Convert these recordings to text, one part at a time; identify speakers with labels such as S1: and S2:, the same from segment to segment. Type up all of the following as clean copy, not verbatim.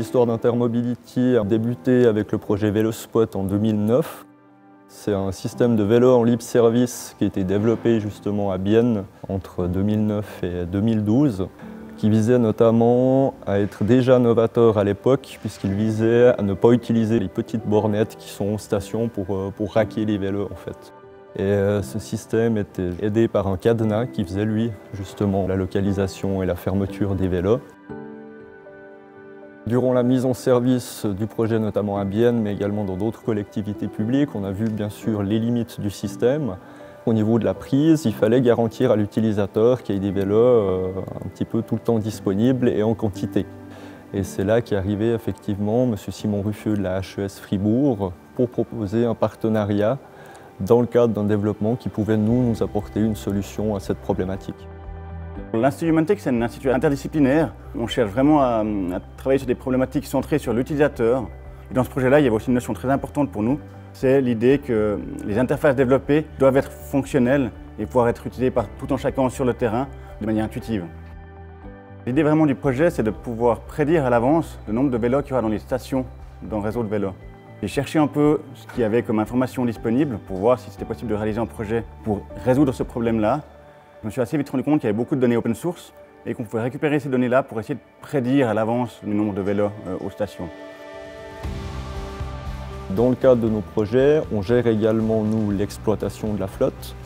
S1: l'histoire d'Intermobility a débuté avec le projet VéloSpot en 2009. C'est un système de vélo en libre service qui a été développé justement à Bienne entre 2009 et 2012, qui visait notamment à être déjà novateur à l'époque, puisqu'il visait à ne pas utiliser les petites bornettes qui sont en station pour raquer les vélos en fait. Et ce système était aidé par un cadenas qui faisait lui justement la localisation et la fermeture des vélos. Durant la mise en service du projet, notamment à Bienne, mais également dans d'autres collectivités publiques, on a vu bien sûr les limites du système. Au niveau de la prise, il fallait garantir à l'utilisateur qu'il y ait des vélos un petit peu tout le temps disponibles et en quantité. Et c'est là qu'est arrivé effectivement M. Simon Ruffieux de la HES Fribourg pour proposer un partenariat dans le cadre d'un développement qui pouvait nous apporter une solution à cette problématique.
S2: L'Institut Humanitech, c'est un institut interdisciplinaire. On cherche vraiment à travailler sur des problématiques centrées sur l'utilisateur. Dans ce projet-là, il y avait aussi une notion très importante pour nous, c'est l'idée que les interfaces développées doivent être fonctionnelles et pouvoir être utilisées par tout un chacun sur le terrain de manière intuitive. L'idée vraiment du projet, c'est de pouvoir prédire à l'avance le nombre de vélos qu'il y aura dans les stations dans le réseau de vélos. J'ai cherché un peu ce qu'il y avait comme information disponible pour voir si c'était possible de réaliser un projet pour résoudre ce problème-là. Je me suis assez vite rendu compte qu'il y avait beaucoup de données open source et qu'on pouvait récupérer ces données-là pour essayer de prédire à l'avance le nombre de vélos aux stations.
S1: Dans le cadre de nos projets, on gère également, nous, l'exploitation de la flotte.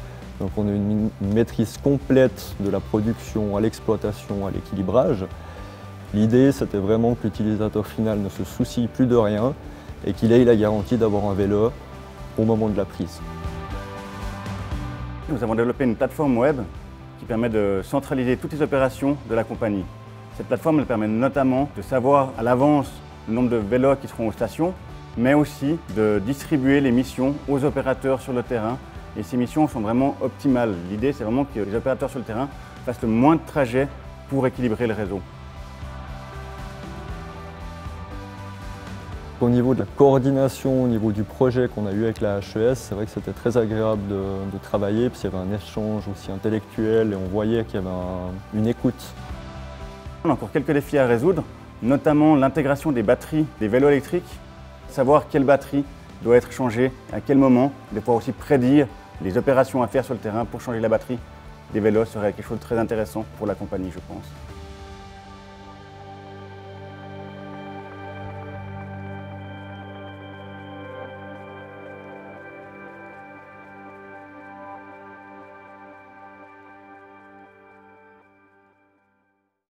S1: Donc on a une maîtrise complète de la production à l'exploitation, à l'équilibrage. L'idée, c'était vraiment que l'utilisateur final ne se soucie plus de rien et qu'il ait la garantie d'avoir un vélo au moment de la prise.
S2: Nous avons développé une plateforme web qui permet de centraliser toutes les opérations de la compagnie. Cette plateforme elle permet notamment de savoir à l'avance le nombre de vélos qui seront aux stations, mais aussi de distribuer les missions aux opérateurs sur le terrain. Et ces missions sont vraiment optimales. L'idée, c'est vraiment que les opérateurs sur le terrain fassent le moins de trajets pour équilibrer le réseau.
S1: Au niveau de la coordination, au niveau du projet qu'on a eu avec la HES, c'est vrai que c'était très agréable de travailler, puis il y avait un échange aussi intellectuel et on voyait qu'il y avait une écoute.
S2: On a encore quelques défis à résoudre, notamment l'intégration des batteries des vélos électriques, savoir quelle batterie doit être changée, à quel moment, de pouvoir aussi prédire les opérations à faire sur le terrain pour changer la batterie des vélos serait quelque chose de très intéressant pour la compagnie, je pense.